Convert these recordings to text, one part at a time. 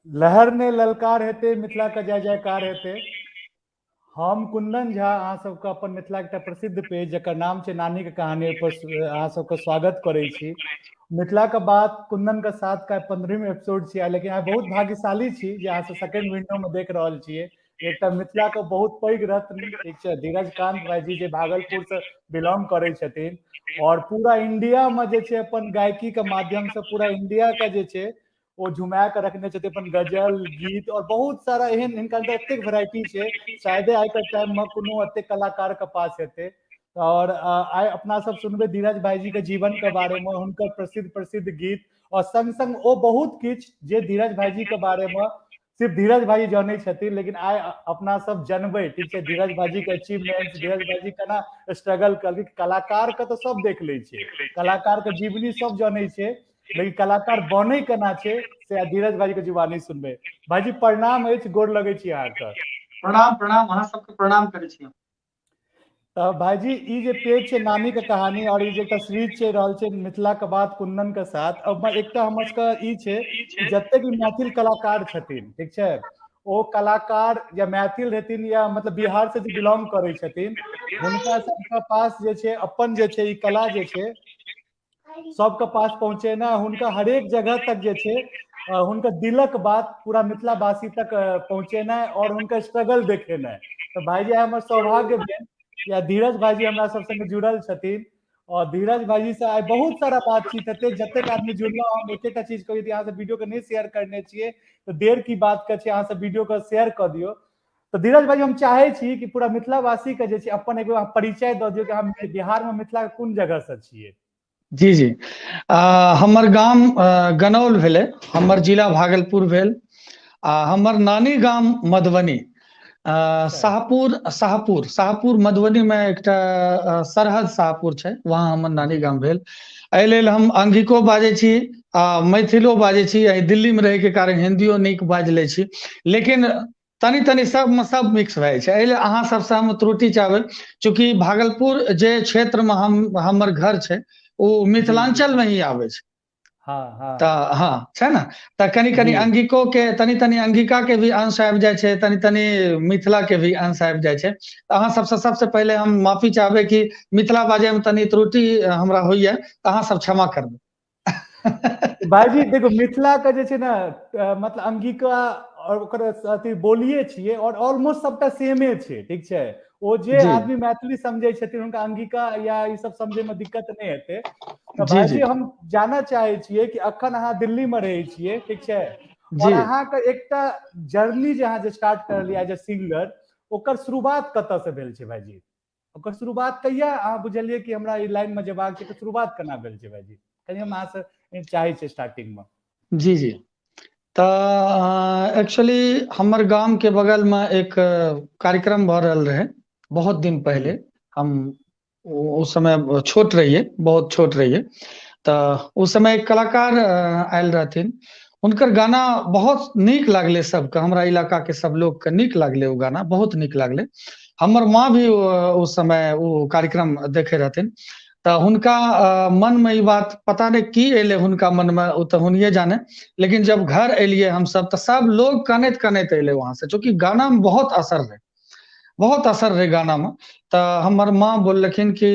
लहर ने ललकार हेते मिथिला का जय जयकार हेते। हम कुंदन झा अहाँ सबके अपन मिथिला के प्रसिद्ध पेज जकर नाम छै नानी के कहानी पर अहाँ सबके स्वागत करै छी। मिथिला के बात कुंदन के साथ का 15वीं एपिसोड छियै, लेकिन अहाँ बहुत भाग्यशाली छी जे अहाँ सब सेकंड विंडो में देख रहल छियै। एकटा मिथिला के बहुत पैघ रत्न ठीक छै धीरज कांत भाईजी जे भागलपुर से बिलोंग करै छथिन और पूरा इंडिया में जे छै अपन गायकी के माध्यम से पूरा इंडिया के जे छै ओ झुमा के रखने छथिन अपन गजल गीत और बहुत सारा एहन हिनका अंदर एतेक वेराइटी छै शायदे आइ के टाइम में कोनो एतेक कलाकार के पास हेतै। और आइ अपना सब सुनबे धीरज भाईजी के जीवन के बारे में हुनकर प्रसिद्ध प्रसिद्ध गीत और संग संग ओ बहुत किछ जे धीरज भाईजी के बारे में सिर्फ धीरज भाई जानै छथिन, लेकिन आइ अपना सब जनबै ठीक छै धीरज भाईजी के अचीवमेंट, धीरज भाईजी केना स्ट्रगल करलखिन। कलाकार के तो सब देख लै छै, कलाकार के जीवनी सब जानै छै, लेकिन कलाकार बनै केना छै से धीरज भाई के जुबानी सुनबै। भाईजी प्रणाम अछि, गोर लगै छी अहाँके। प्रणाम प्रणाम, अहाँ सबके प्रणाम करै छी। तऽ भाईजी ई जे पेज छै नानी के कहानी और ई जे एकटा सीरीज चलि रहल छै मिथिला के बात कुंदन के साथ, अब एकटा हमर सबके ई छै कि जते भी मैथिल कलाकार छथिन ठीक छै ओ कलाकार या मैथिल रहथिन या मतलब बिहार से जे बिलोंग करै छथिन हुनका सबके पास जे छै अपन जे छै ई कला जे छै सबके पास पहुंचेना, हुनका हरेक जगह तक जे छै हुनकर दिलक बात पूरा मिथिलावासी तक पहुंचेनाइ और हुनकर स्ट्रगल देखेनाइ। तो भाईजी हमर सौभाग्य भेल या धीरज भाईजी हमरा सब संगे जुड़ल छथिन और धीरज भाईजी से आइ बहुत सारा बातचीत हेतै। जतेक आदमी जुड़लौ हम एकेटा चीज कहै यदि अहाँ सब वीडियो के नहीं शेयर करने छियै तो देर की बात के छै, अहाँ सब वीडियो के शेयर कर दियौ। तो धीरज भाई हम चाहे छी कि पूरा मिथिलावासी के जे छै अपन एगो परिचय दऽ दियौ कि हम बिहार में मिथिला के कोन जगह से छियै। जी जी, हमर गाम गनौल भेलै, हमर जिला भागलपुर भेल, हमर नानी गाम मधुबनी शाहपुर शाहपुर शाहपुर मधुबनी में एकटा सरहद शाहपुर छै, वहाँ हमर नानी गाम भेल। एहि लेल हम अंगिको बाजै छी आ मैथिलो बाजै छी, दिल्ली में रहै के कारण हिंदियो नीक बाजि लै छी, लेकिन तनी तनी सब में सब मिक्स भए जाइ छै। एहि लेल अहाँ सबसे हम त्रुटि चाहबै, चूंकि भागलपुर जे क्षेत्र में हमर घर छै ओ मिथिलांचल में ही आबै छै। हाँ हाँ तऽ हाँ छै ने, तऽ कनी कनी जी अंगिको के तनी तनी अंगिका के भी अंश आबि जाइ छै, तनी तनी मिथिला के भी अंश आबि जाइ छै। अहाँ सबसे पहले हम माफी चाहबै कि मिथिला बाजे में तनी त्रुटि हमरा होइए, अहाँ सब क्षमा करबै। भाईजी देखो मिथिला के जे छै ने मतलब अंगिका और ओकर अथी बोलिये छियै और ऑलमोस्ट सबटा सेमे छै ठीक छै। ओ जे जी आदमी मैथिली समझै छथिन हुनका अंगिका या ई सब समझे में दिक्कत नहीं हेतै। तऽ जी भाईजी जी हम जानऽ चाहे छियै कि अखन अहाँ दिल्ली में रहै छियै ठीक छै और जी अहाँके एकटा जर्नी जे अहाँ जे स्टार्ट करलियै एज ए सिंगर ओकर शुरुआत कतऽ से भेल छै भाईजी? ओकर शुरुआत कहिया अहाँ बुझलियै कि हमरा ई लाइन में जेबाक छै, तऽ शुरुआत केना भेल छै भाईजी? कनी हम अहाँ से चाहे छै स्टार्टिंग में। जी जी, तऽ एक्चुअली हमर गाम के बगल में एक कार्यक्रम भऽ रहल रहे बहुत दिन जी पहले। हम उस समय छोट रहिए, बहुत छोट रहिए, तऽ उस समय एक कलाकार आयल रहथिन, हुनकर गाना बहुत नीक लागले सबके, हमरा इलाका के सब लोग के नीक लागले, ओ गाना बहुत नीक लागले। हमर माँ भी उस समय वो कार्यक्रम देखे रहथिन, तऽ हुनका मन में ई बात पता नहीं की एले हुनका मन में, ओ तऽ हुनिये जाने। लेकिन जब घर एलिए हमसब तऽ सब लोग कनैत कनैत एले वहां से, चूंकि गाना में बहुत असर रहे, बहुत असर रहे गाना में। तऽ हमर माँ बोललखिन कि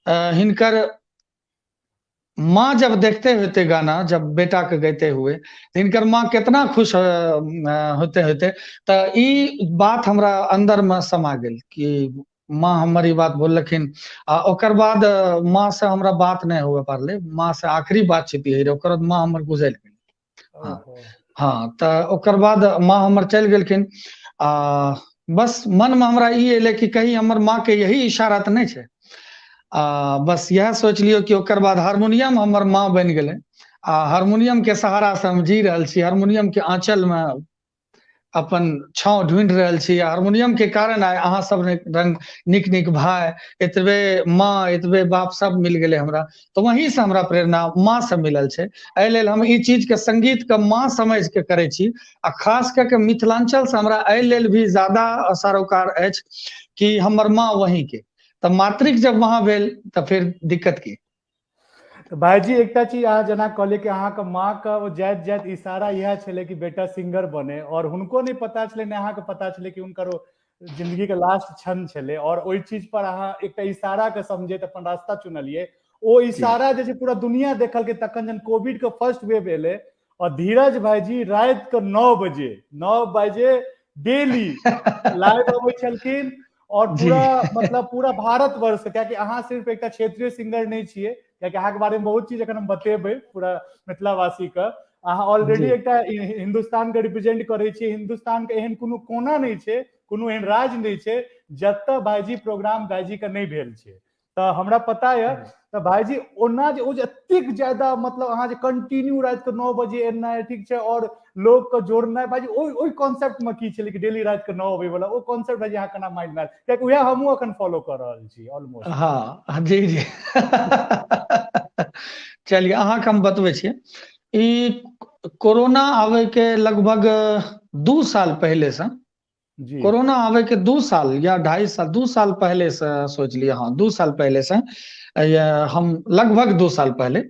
हिनकर माँ जब देखते होते गाना, जब बेटा के गाते हुए, हिनकर माँ कितना खुश होते होते। तऽ ई बात हमरा अंदर में समा गेल कि माँ हमर ई बात बोललखिन। आ ओकर बाद माँ से हमरा बात नहीं हुए पारले, माँ से आखिरी बातचीत यही रहे, ओकर बाद माँ हमर गुजरि गेल। हाँ ओहो हाँ, तऽ ओकर बाद माँ हमर चलि गेलखिन। बस मन में हमरा ई एले कि कहीं हमर माँ के यही इशारा तऽ नहीं छै। बस इएह सोच लियौ कि ओकर बाद हारमोनियम हमर माँ बनि गेलै, आ हारमोनियम के सहारा से हम जी रहल छी, हारमोनियम के आंचल में अपन छाँव ढूंढि रहल छी। हारमोनियम के कारण आइ अहाँ सब रंग नीक नीक भाई, एतबे माँ एतबे बाप सब मिल गेले हमरा। तो वहीं से हमरा प्रेरणा माँ से मिलल छै। एहि लेल हम ई चीज के संगीत के माँ समझ के करे छी, आ खास कऽ के मिथिलांचल से हमरा एहि लेल भी ज्यादा सरोकार अछि कि हमर माँ वहीं के, तऽ मातृक जब वहां भेल तऽ फिर दिक्कत की। तो भाईजी एकटा चीज अहाँ जना कहलिए कि अहाँके माँ का वो जाइत जाइत इशारा यह छले कि बेटा सिंगर बने, और हुनको नहीं पता छले ने अहाँके पता छले कि हुनकर ओ जिंदगी के लास्ट क्षण छले, और ओहि चीज पर अहाँ एकटा इशारा के समझे अपन रास्ता चुनलिए। ओ जी इशारा जे छै पूरा दुनिया देखल के तखन जन कोविड के फर्स्ट वेव एले, और धीरज भाईजी रात के 9 बजे डेली लाइव अबै छलखिन, और जी पूरा मतलब पूरा भारत वर्ष, कियाकि अहाँ सिर्फ एकटा क्षेत्रीय सिंगर नहीं छिए, कियाकि अहाँ के बारे में बहुत चीज अखन हम बतेबै पूरा मिथिलावासी के। अहाँ ऑलरेडी जी एकटा हिंदुस्तान के रिप्रेजेंट करै छियै। हिंदुस्तान के एहन कोनो कोना नहीं छै, कोनो एहन राज्य नहीं छै जतऽ भाईजी प्रोग्राम भाईजी के नहीं भेल छै। तऽ हमरा पता यऽ। तऽ भाईजी ओना जे ओ जे एतेक ज्यादा मतलब अहाँ जे कंटिन्यू रात के 9 बजे एनाइ, ठीक छै, और लोग के जोड़नाइ, भाईजी ओहि कॉन्सेप्ट में की छलै कि डेली रात के 9 अबै वाला ओ कॉन्सेप्ट भाईजी अहाँ केना माइंड में आयल? कियाकि उएह हमहूँ अखन फॉलो कर रहल छी ऑलमोस्ट। हाँ जी जी चलिए अहाँके हम बतबै छियै। ई कोरोना आवे के लगभग 2 साल पहले से, जी कोरोना आवे के 2 साल या 2.5 साल 2 साल पहले से सोच लिए, हाँ 2 साल पहले से, हम लगभग 2 साल पहले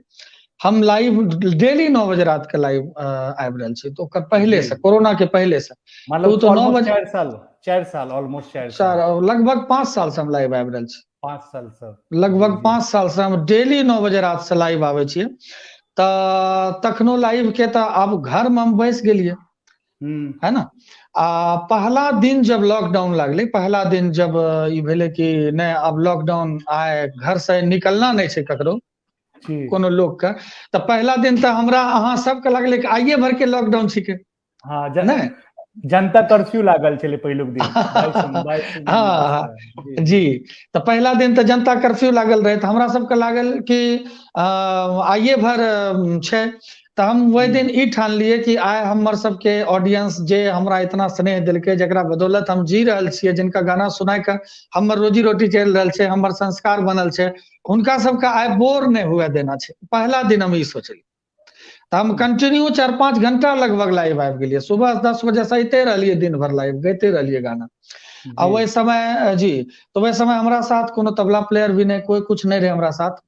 हम लाइव डेली 9 बजे रात के लाइव आबि रहल छी। तो ओकर पहले जी से, कोरोना के पहले से, तो मतलब तो 9 ऑलमोस्ट बजे 4 साल, 4 साल, ऑलमोस्ट 4 साल, लगभग 5 साल से हम लाइव आबि रहल छी। 5 साल से। जी लगभग जी 5 साल से हम डेली 9 बजे रात से लाइव आबै छियै। तऽ तखनो लाइव के तऽ आब घर में हम बैस गेलियै, है ना। पहला दिन जब लॉकडाउन लागले, पहला दिन जब ई भेले कि नहीं अब लॉकडाउन आए, घर से निकलना नहीं छै ककरो, जी कोनो लोग के, तऽ पहला दिन तऽ हमरा अहाँ सबके लगले कि आइए भर के लॉकडाउन छिके, हाँ नहीं जनता कर्फ्यू लागल छलै पहिलुक दिन 22 मार्च हाँ के। जी जी, जी तो पहला दिन तो जनता कर्फ्यू लागल रहे, तो हमरा सबके लागल कि आइए भर छै। तो हम वही दिन ई ठान लिए कि आइ हमर सबके ऑडियंस जे हमरा इतना स्नेह देलकै, जकरा बदौलत हम जी रहल छियै, जिनका गाना सुनाय के हमर रोजी रोटी चलि रहल छै, हमर संस्कार बनल छै, हुनका सबके आइ बोर नहीं हुए देना छै। पहला दिन हम ई सोचलिए। तो हम कंटिन्यू 4-5 घंटा लगभग लाइव आबि गेलिए, सुबह 10 बजे से अइते रहलिए, दिन भर लाइव गइते रहलिए गाना। आ जी वही समय जी, तो वही समय हमरा साथ कोनो तबला प्लेयर भी नहीं, कोई कुछ नहीं रहे हमरा साथ।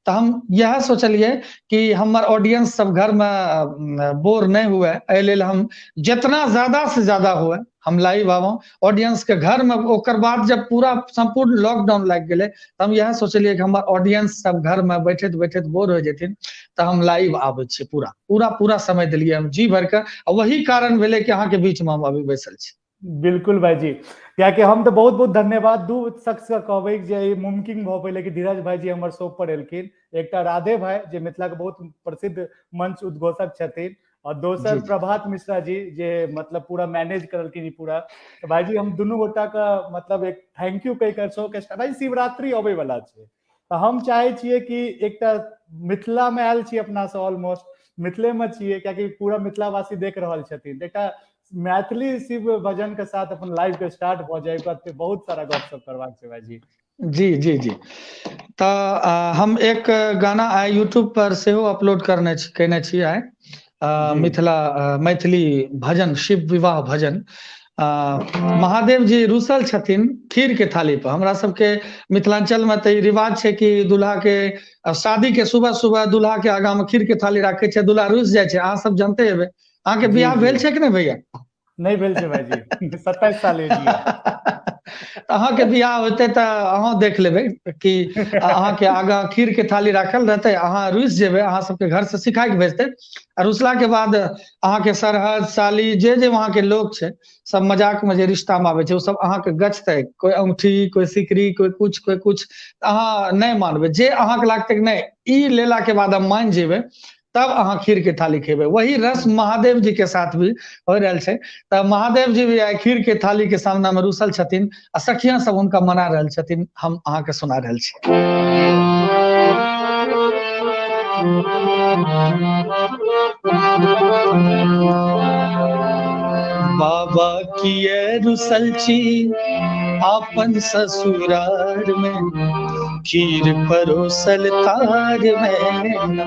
तो हम यह सोचलिए कि हमर ऑडियंस सब घर में बोर नहीं हुए, एहि लेल हम जितना ज्यादा से ज्यादा हुए हम लाइव आबो ऑडियंस के घर में। ओकर बाद जब पूरा संपूर्ण लॉकडाउन लाग गेले, तो हम यह सोचलिए कि हमर ऑडियंस सब घर में बैठैत बैठैत बोर हो जेथिन, तो हम लाइव आबै छी, पूरा पूरा पूरा समय दिलिए हम जी भर के। वही कारण भेले कि अहाँ के बीच में हम अभी बैसल छी। बिल्कुल भाईजी, कियाकि हम तो बहुत बहुत धन्यवाद दू शख्स के कहबै जे ई मुमकिन भऽ पयले कि धीरज भाईजी हमर शो पर एलखिन। एकटा राधे भाई जे मिथिला के बहुत प्रसिद्ध मंच उद्घोषक छथिन, और दोसर जी जी प्रभात मिश्रा जी जे मतलब पूरा मैनेज करलखिन ई पूरा। तो भाईजी हम दुनू गोटा का मतलब एक थैंक यू कहि कर शो के भाई शिवरात्रि अबै वाला छै, तो हम चाहे छियै कि एकटा मिथिला में आयल छी अपना से, ऑलमोस्ट मिथिले में छियै, कियाकि पूरा मिथिलावासी देख रहल छथिन, तो एकटा मैथिली शिव भजन के साथ अपन लाइव के स्टार्ट भ जाए, ओकर बाद बहुत सारा गपशप करबाक छै भाईजी। जी जी जी, तो हम एक गाना आइ यूट्यूब पर सेहो अपलोड केने छी आइ, जी मैथिली भजन, शिव विवाह भजन। महादेव जी रुसल छथिन खीर के थाली पर। हमरा सबके मिथिलांचल में तऽ ई रिवाज छै कि दूल्हा के शादी के सुबह सुबह दूल्हा के आगा में खीर के थाली राखे छै, दूल्हा रुस जाय छै। अहाँ सब जानते हेबै, अहाँ के जी बियाह जी भेल छै कि नहीं भैया? नहीं भेल छै भाईजी 27 साल एज ये। अहाँ के बियाह होते तऽ अहाँ देख लेबै कि अहाँ के आगा खीर के थाली राखल रहते, अहाँ रुस जेबै, अहाँ सबके घर से सिखा के भेजते, आ रुसला के बाद अहाँ के सरहद साली जे जे वहाँ के लोग छै, सब मजाक में जे रिश्ता में आबै छै, ओ सब अहाँ के गछते, कोई औंठी, कोई सिकरी, कोई कुछ कोई कुछ। अहाँ नहीं मानबै, जे अहाँ के लागतै कि नहीं ई लेला के बाद हम मान जेबै, तब अहाँ खीर के थाली खेबै। वही रस महादेव जी के साथ भी हो रहल छै। तऽ महादेव जी भी आइ खीर के थाली के सामना में रुसल छथिन, आ सखिया सब हुनका मना रहल छथिन, हम अहाँ के सुना रहल छी। जी भाईजी। बाबा किए रुसल छी आपन ससुरार में, खीर परोसल तार में ना।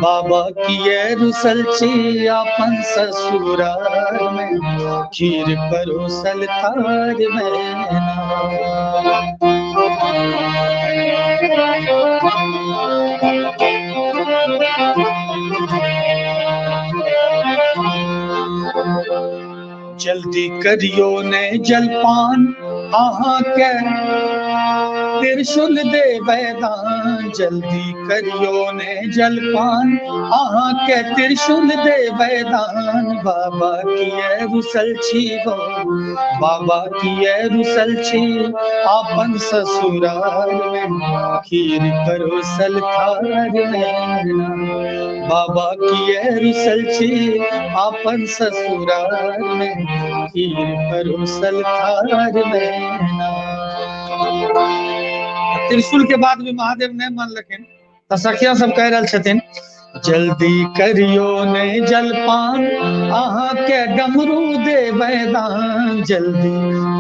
बाबा किए रुसल छी आपन ससुरार में, खीर परोसल तार में ना। जल्दी करियो ने जलपान आहा के त्रिशूल दे वैदान, जल्दी करियो ने जलपान आहा के त्रिशूल दे वैदान। बाबा किए रुसल छी हो, बाबा किए रुसल छी आपन ससुराल में, खीर परोसल थार में। बाबा किए रुसल छी आपन ससुराल में, खीर परोसल थार में। त्रिशूल के बाद भी महादेव नहीं मानलखिन तो सखिया सब कह रहे छथिन, जल्दी करियो ने जलपान आहा के डमरू दे वैदान, जल्दी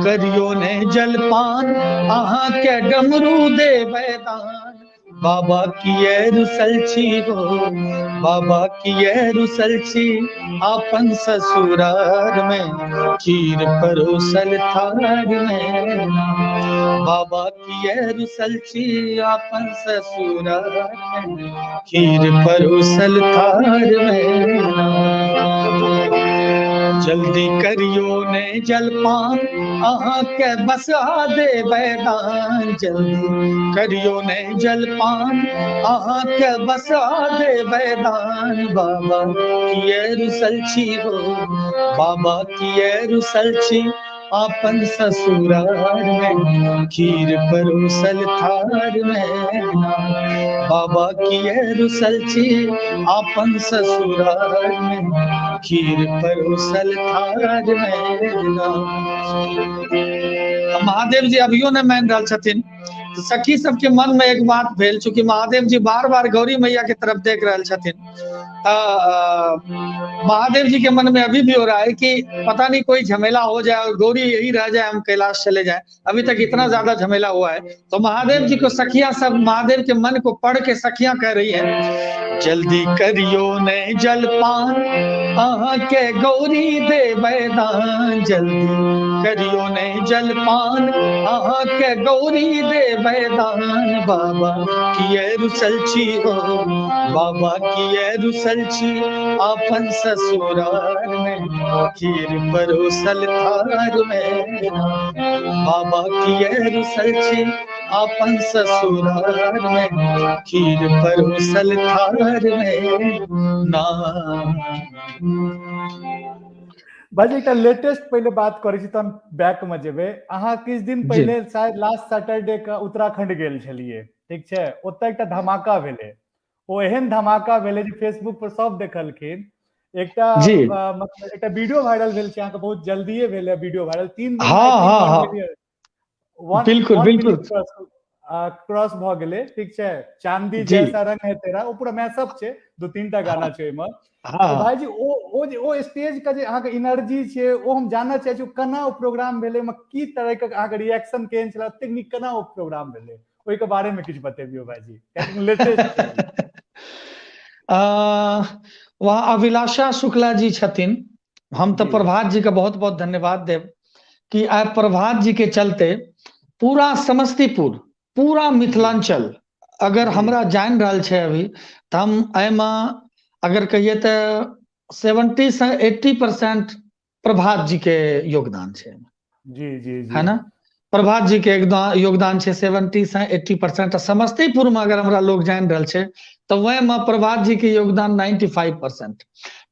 करियो ने जलपान आहा के डमरू दे वैदान। बाबा किए रुसल छी हो, बाबा किए रुसल छी आपन ससुराल में, खीर परोसल थार में। बाबा किए रुसल छी आपन ससुराल में, खीर परोसल थार में। जल्दी करियो ने जलपान आहा के बसा दे वैदान, जल्दी करियो ने जलपान आहा के बसा दे वैदान। बाबा किए रुसल छी हो, बाबा किए रुसल छी आपन ससुराल में, खीर परोसल थार में। बाबा किए रुसल छी आपन ससुराल में, खीर परोसल थार में। महादेव जी अभियो ने मान रहल छथिन। तो सखी सबके मन में एक बात भेल, चूंकि महादेव जी बार बार गौरी मैया के तरफ देख रहल छथिन, महादेव जी के मन में अभी भी हो रहा है कि पता नहीं कोई झमेला हो जाए और गौरी यही रह जाए, हम कैलाश चले जाए। अभी तक इतना ज्यादा झमेला हुआ है। तो महादेव जी को सखियां सब महादेव के मन को पढ़ के सखियां कह रही है, जल्दी करियो ने जलपान आहा के गौरी दे वैदान, जल्दी करियो ने जलपान आहा के गौरी दे वैदान। बाबा किए रुसल छी हो, बाबा किए रुसल छी आपन ससुराल में, खीर परोसल थार में। बाबा किए रुसल छी आपन ससुराल में, खीर परोसल थार में ना। भाजी एक लेटेस्ट पहले बात करै छी तहन बैक में जेबे। अहाँ किछ दिन पहले शायद लास्ट सैटरडे के उत्तराखंड गेल छलिए, ठीक छै? ओतय एकटा धमाका भेलै, ओ एहन धमाका भेलै जे फेसबुक पर सब देखलखिन। एकटा मतलब एकटा वीडियो वायरल भेल छै, अहाँके बहुत जल्दीए भेलै वीडियो वायरल, 3 दिन में आई थिंक 1 मिलियन क्रॉस भ गेलै, ठीक छै? चांदी जैसा रंग है तेरा, ओ पूरा मैसअप छै, 2-3 टा गाना छै ओइमे। तो भाईजी ओ स्टेज का जे अहाँके एनर्जी छै, ओ हम जानना चाहै छी केना ओ प्रोग्राम भेलै, ओइमे की तरह के अहाँके रिएक्शन केहन छला, एतेक नीक केना ओ प्रोग्राम भेलै, ओइ के बारे में किछु बतेबियो भाईजी, कियाकि लेटेस्ट छै। वहाँ अभिलाषा शुक्ला जी छथिन। हम तो प्रभात जी का बहुत बहुत धन्यवाद देव कि आइ प्रभात जी के चलते पूरा समस्तीपुर, पूरा मिथिलांचल अगर हमरा जान रहल छै अभी, तो हम एहिमे अगर कहिए तो 70 से 80% प्रभात जी के योगदान छै। जी जी जी, है ना? प्रभात जी के योगदान छै 70 से 80%। समस्तीपुर में अगर हमरा लोग जान रहल छै तो वह में प्रभात जी के योगदान 95%।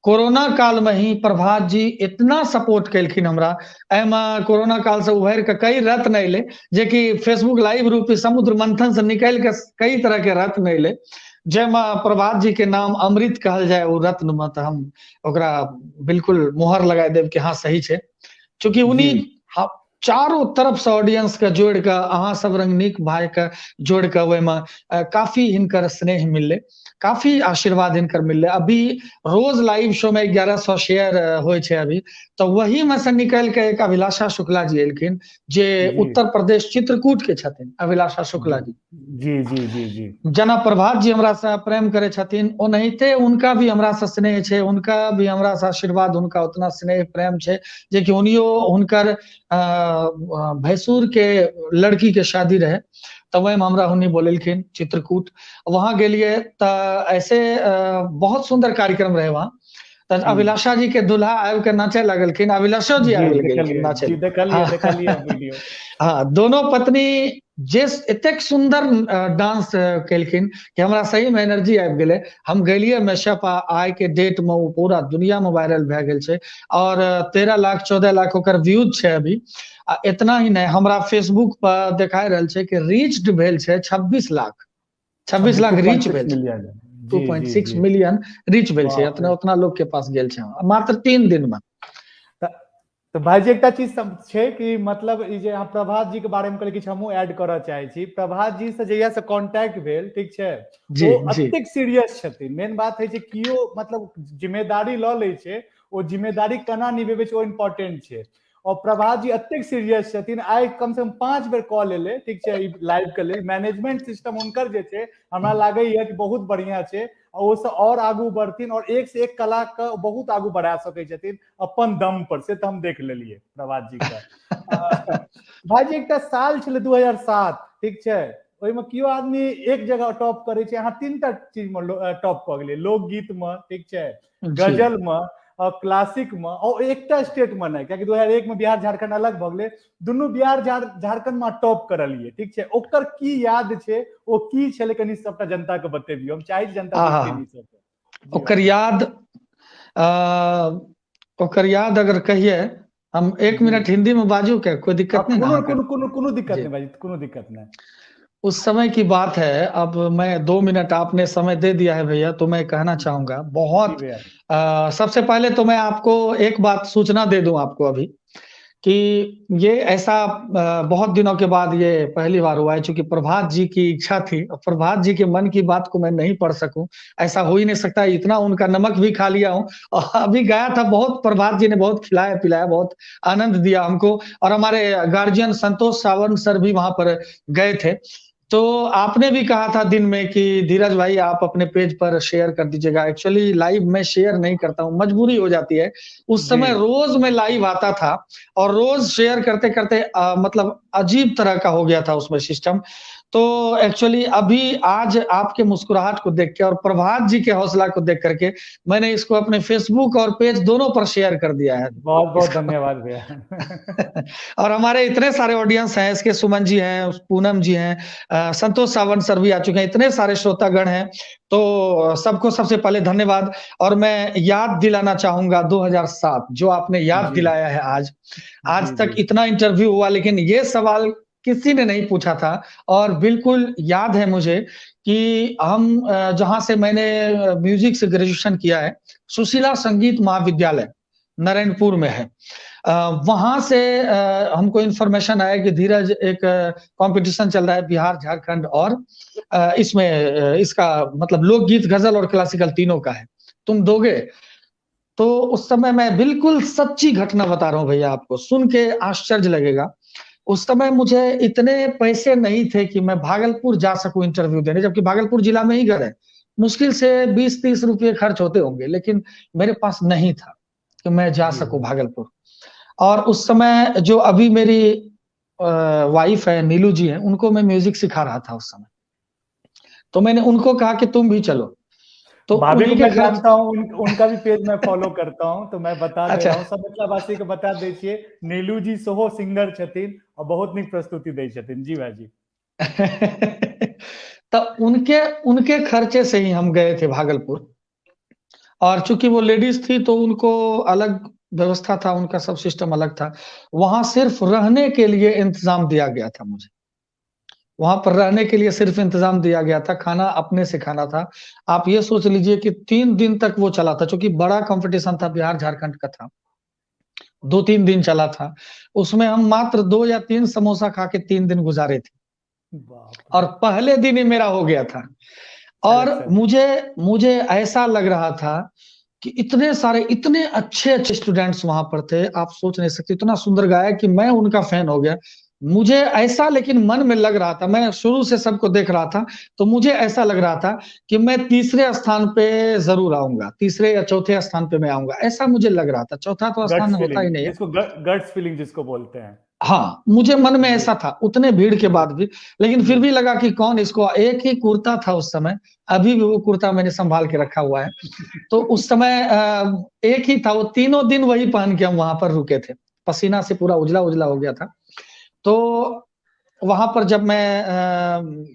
कोरोना काल में ही प्रभात जी इतना सपोर्ट केलखिन हमरा। एहिमे कोरोना काल से उभर के कई रत्न अयले, जे कि फेसबुक लाइव रूपी समुद्र मंथन से निकल के कई तरह के रत्न अयले, जैमे प्रभात जी के नाम अमृत कहल जाए ओ रत्न में, तो हम ओकरा बिल्कुल मुहर लगा देव कि हाँ सही छै। चूंकि उन्हीं चारों तरफ से ऑडियंस के जोड़ के, अहाँ सब रंग नीक भाई के जोड़ के ओइमे काफी हिनकर स्नेह मिलले, काफी आशीर्वाद हिनकर मिलले। अभी रोज लाइव शो में 1100 शेयर होय छै अभी, तो वही में से निकल के एक अभिलाषा शुक्ला जी एलखिन, जे उत्तर प्रदेश चित्रकूट के छथिन अभिलाषा शुक्ला जी। जी जी जी जी, जना प्रभात जी हमरा से प्रेम करे छथिन, ओनाहिते उनका भी हमरा से स्नेह छै, उनका भी हमरा से आशीर्वाद, उनका उतना स्नेह प्रेम छै, जे कि उनियो हुनकर भैंसुर के लड़की के शादी रहे, तो वही में हमरा हुनी बोलेलखिन चित्रकूट। वहां गेलिए तो ऐसे बहुत सुंदर कार्यक्रम रहे वहां। त जी अभिलाषा जी के दूल्हा आबि के नाचे लगलखिन, अभिलाषो जी जी आबि गेलखिन देखलिए नाचे जी ले। देखलिए हाँ देखलिए हम वीडियो। हाँ, दोनों पत्नी जे एतेक सुंदर डांस केलखिन कि हमरा सही में एनर्जी आबि गेलै। हम गेलियै मैशअप, आइ के डेट में वो पूरा दुनिया में वायरल भए गेल छै और 13 लाख 14 लाख ओकर व्यूज छै अभी। आ इतना ही नहीं, हमरा फेसबुक पर देखाई रहल छै कि रीच्ड भेल छै 26 लाख, 26 छब्बीस लाख रीच 2.6 भेल छै। मिलियन। जी जी 2.6 जी। मिलियन रीच भेल छै, बाप रे। उतना उतना लोग के पास गेल छै मात्र 3 दिन में। तऽ तऽ भाईजी एकटा चीज सब छै कि मतलब ई जे अहाँ प्रभात जी के बारे में कहलियै, किछु हमहूँ ऐड करऽ चाहै छी। प्रभात जी से जहिया से कांटेक्ट भेल, ठीक छै, जी ओ जी अतेक सीरियस छथिन। मेन बात है छै कियो मतलब जिम्मेदारी लऽ लै छै, ओ जिम्मेदारी केना निभेबै छै ओ इम्पोर्टेंट छै। और प्रभात जी अतेक सीरियस छथिन, आइ कम से कम 5 बेर कॉल एलै, ठीक छै, ई लाइव के लेल। मैनेजमेंट सिस्टम हुनकर जे छै हमरा लागैया कि बहुत बढ़िया छै, और ओसँ और आगू बढ़थिन और एक से एक कला के बहुत आगू बढ़ा सकै छथिन अपन दम पर। से तऽ हम देख लेलियै प्रभात जी के। भाईजी एकटा साल छलै 2007, ठीक छै, ओहिमे केओ आदमी एक जगह टॉप करे छै, अहाँ 3टा चीज में टॉप कऽ गेलियै, लोकगीत में, ठीक छै, जी गजल में और क्लासिक में, और एकटा स्टेट में नहीं, कियाकि 2001 में बिहार झारखंड अलग भऽ गेलै। दुनू बिहार झारखंड में टॉप करलियै, ठीक छै। ओकर की याद छै, ओ की छलै, कनि सबटा जनता के बतेबियौ, हम चाहै छी जनता आहा, बुझथिन ई सब। जी ओकर भाईजी। याद आ, ओकर याद अगर कहिए, हम 1 जी मिनट हिंदी में बाजू क्या, कोई हाँ, दिक्कत नहीं ना कोनो अहाँके? कोनो कोनो कोनो दिक्कत जी, नहीं भाई, कोनो दिक्कत नहीं। उस समय की बात है। अब मैं 2 मिनट आपने समय दे दिया है भैया, तो मैं कहना चाहूंगा जी बहुत। भैया। सबसे पहले तो मैं आपको एक बात सूचना दे दूं आपको अभी, कि ये ऐसा बहुत दिनों के बाद ये पहली बार हुआ है, चूंकि प्रभात जी की इच्छा थी और प्रभात जी के मन की बात को मैं नहीं पढ़ सकूं, ऐसा हो ही नहीं सकता। इतना उनका नमक भी खा लिया हूं और अभी गया था, बहुत प्रभात जी ने बहुत खिलाया पिलाया, बहुत आनंद दिया हमको। और हमारे गार्जियन संतोष सावंत सर भी वहां पर गए थे। तो आपने भी कहा था दिन में कि धीरज भाई आप अपने पेज पर शेयर कर दीजिएगा। एक्चुअली लाइव में शेयर नहीं करता हूं, मजबूरी हो जाती है। उस जी समय रोज मैं लाइव आता था और रोज शेयर करते करते मतलब अजीब तरह का हो गया था उसमें सिस्टम। तो एक्चुअली अभी आज आपके मुस्कुराहट को देख के और प्रभात जी के हौसला को देख करके मैंने इसको अपने फेसबुक और पेज दोनों पर शेयर कर दिया है बहुत बहुत इसको। धन्यवाद भैया। और हमारे इतने सारे ऑडियंस हैं, इसके सुमन जी हैं, पूनम जी हैं, संतोष सावंत सर भी आ चुके हैं, इतने सारे श्रोतागण हैं। तो सबको सबसे पहले धन्यवाद। और मैं याद दिलाना चाहूंगा 2007, जो आपने याद जी दिलाया है आज। आज जी तक जी इतना इंटरव्यू हुआ लेकिन ये सवाल किसी ने नहीं पूछा था। और बिल्कुल याद है मुझे कि हम जहां से मैंने म्यूजिक से ग्रेजुएशन किया है, सुशीला संगीत महाविद्यालय नारायणपुर में है। वहां से हमको इन्फॉर्मेशन आया कि धीरज एक कंपटीशन चल रहा है बिहार झारखंड और इसमें इसका मतलब लोकगीत गजल और क्लासिकल तीनों का है, तुम दोगे? तो उस समय मैं बिल्कुल सच्ची घटना बता रहा हूँ भैया, आपको सुन के आश्चर्य लगेगा। उस समय मुझे इतने पैसे नहीं थे कि मैं भागलपुर जा सकूं इंटरव्यू देने, जबकि भागलपुर जिला में ही घर है। मुश्किल से 20-30 रुपए खर्च होते होंगे, लेकिन मेरे पास नहीं था कि मैं जा जी सकूं भागलपुर। और उस समय जो अभी मेरी वाइफ है नीलू जी है, उनको मैं म्यूजिक सिखा रहा था उस समय। तो मैंने उनको कहा कि तुम भी चलो, तो भाभी को उन्हीं के मैं खर्च। जानता हूँ, उनका भी पेज मैं फॉलो करता हूँ, तो मैं बता दे अच्छा। रहा हूँ सब मिथिलावासी के बता दै छियै, नीलू जी सेहो सिंगर छथिन और बहुत नीक प्रस्तुति दै छथिन। जी भाईजी। तो उनके उनके खर्चे से ही हम गए थे भागलपुर। और चूंकि वो लेडीज थी तो उनको अलग व्यवस्था था, उनका सब सिस्टम अलग था। वहां सिर्फ रहने के लिए इंतजाम दिया गया था मुझे। वहां पर रहने के लिए सिर्फ इंतजाम दिया गया था, खाना अपने से खाना था। आप ये सोच लीजिए कि 3 दिन तक वो चला था, क्योंकि बड़ा कंपटीशन था, बिहार झारखंड का था। 2-3 दिन चला था। उसमें हम मात्र 2 या 3 समोसा खा के 3 दिन गुजारे थे। बाप रे। और पहले दिन ही मेरा हो गया था। और सिलेक्शन। मुझे मुझे ऐसा लग रहा था कि इतने सारे इतने अच्छे-अच्छे स्टूडेंट्स वहां पर थे, आप सोच नहीं सकते, इतना सुंदर गाया कि मैं उनका फैन हो गया। मुझे ऐसा लेकिन मन में लग रहा था, मैं शुरू से सबको देख रहा था, तो मुझे ऐसा लग रहा था कि मैं तीसरे स्थान पे ज़रूर आऊँगा, तीसरे या चौथे स्थान पे मैं आऊँगा, ऐसा मुझे लग रहा था। चौथा तो स्थान गट्स होता फीलिंग ही नहीं है। जिसको गट्स फीलिंग जिसको बोलते हैं। हाँ, मुझे मन में ऐसा था उतने भीड़ के बाद भी, लेकिन फिर भी लगा कि कौन इसको, एक ही कुर्ता था उस समय, अभी भी वो कुर्ता मैंने संभाल के रखा हुआ है। तो उस समय एक ही था, वो तीनों दिन वही पहन के हम वहां पर रुके थे, पसीना से पूरा उजला उजला हो गया था। तो वहां पर जब मैं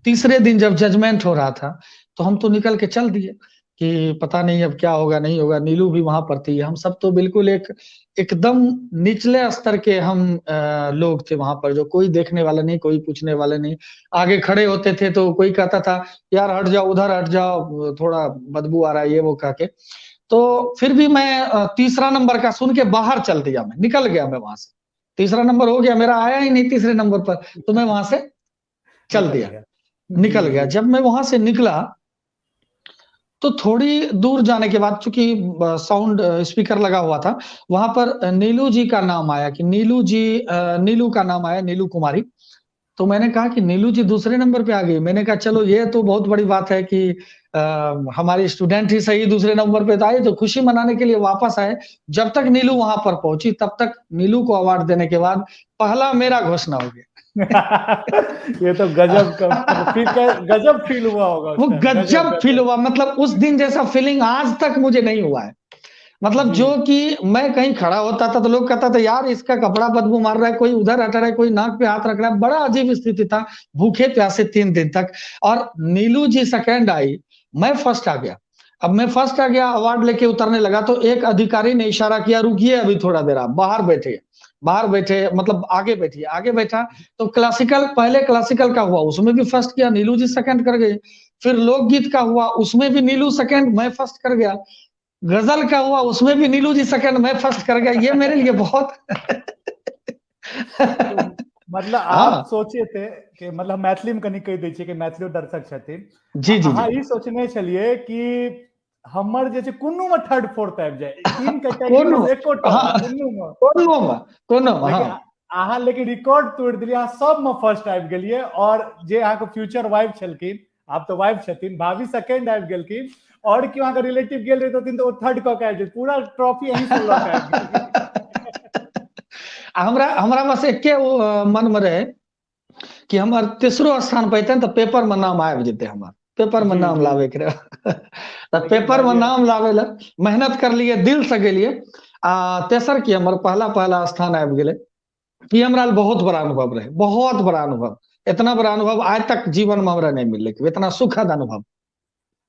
तीसरे दिन जब जजमेंट हो रहा था, तो हम तो निकल के चल दिए कि पता नहीं अब क्या होगा नहीं होगा। नीलू भी वहां पर थी, हम सब तो बिल्कुल एकदम निचले स्तर के हम लोग थे वहां पर, जो कोई देखने वाला नहीं, कोई पूछने वाला नहीं। आगे खड़े होते थे तो कोई कहता था यार हट जाओ, उधर हट जाओ, थोड़ा बदबू आ रहा है, ये वो कह के। तो फिर भी मैं तीसरा नंबर का सुन के बाहर चल दिया, मैं निकल गया, मैं वहां से तीसरा नंबर हो गया मेरा, आया ही नहीं तीसरे नंबर पर, तो मैं वहां से चल निकल दिया, गया। निकल जी गया। जी। जब मैं वहां से निकला तो थोड़ी दूर जाने के बाद, चूंकि साउंड स्पीकर लगा हुआ था, वहां पर नीलू जी का नाम आया कि नीलू जी, नीलू का नाम आया, नीलू कुमारी। तो मैंने कहा कि नीलू जी दूसरे नंबर पे आ गई। मैंने कहा चलो ये तो बहुत बड़ी बात है कि हमारी स्टूडेंट ही सही दूसरे नंबर पे तो आई, तो खुशी मनाने के लिए वापस आए। जब तक नीलू वहां पर पहुंची तब तक नीलू को अवार्ड देने के बाद पहला मेरा घोषणा हो ये तो गजब का, मतलब फिर गजब फील हुआ होगा वो उस टाइम, गजब गजब फील गजब। हुआ, मतलब उस दिन जैसा फीलिंग आज तक मुझे नहीं हुआ है। मतलब जो जी कि मैं कहीं खड़ा होता था तो लोग कहता था यार इसका कपड़ा बदबू मार रहा है, कोई उधर हटा रहा है, कोई नाक पे हाथ रख रहा है, बड़ा अजीब स्थिति था, भूखे प्यासे 3 दिन तक। और नीलू जी सेकंड आई, मैं फर्स्ट आ गया। अब मैं फर्स्ट आ गया, अवार्ड लेके उतरने लगा तो एक अधिकारी ने इशारा किया रुकिए अभी थोड़ा देर, आप बाहर बैठे, बाहर बैठे मतलब आगे बैठिए। आगे बैठा तो क्लासिकल, पहले क्लासिकल का हुआ उसमें भी फर्स्ट किया, नीलू जी सेकंड कर गए। फिर लोकगीत का हुआ उसमें भी नीलू सेकंड, मैं फर्स्ट कर गया। गजल का हुआ उसमें भी नीलू जी सेकंड, मैं फर्स्ट कर गया। ये मेरे लिए बहुत तो मतलब आप हाँ सोचे थे कि मतलब मैथिली में कनी कहि दै छियै कि मैथिली दर्शक छथिन, जी जी जी। अहाँ ई सोचने छलियै कि हमर जे छै कुन्नू में थर्ड फोर्थ आबि जाए, तीन कैटेगरी में कोनो से एकोटा हाँ, कुन्नू में। कोनो हाँ। लेकिन अहाँ लेकिन रिकॉर्ड तोड़ि देलियै, अहाँ सब में फर्स्ट आबि गेलियै। और जे अहाँके फ्यूचर वाइफ छलखिन, आब तऽ वाइफ छथिन, भाभी सेकंड आबि गेलखिन, और केओ अहाँके रिलेटिव गेल रहथिन तऽ ओ थर्ड कऽ के आबि गेल, पूरा ट्रॉफी अहीं से लऽ के आबि गेलियै। हमरा हमरा बस एके मन में रहे कि हमर तेसरो स्थान पैते तो पेपर में नाम आबि जेते, हमर पेपर में जी नाम जी। लावे के रहे। तो लेकिन पेपर में भाई नाम लावे ला मेहनत कर लिए, दिल से गेलिए। तेसर की हमर पहला पहला स्थान आबि गेले। ई हमरा लेल बहुत बड़ा अनुभव रहे, बहुत बड़ा अनुभव। इतना बड़ा अनुभव आज तक जीवन में हमरा नहीं मिलले, इतना सुखद अनुभव।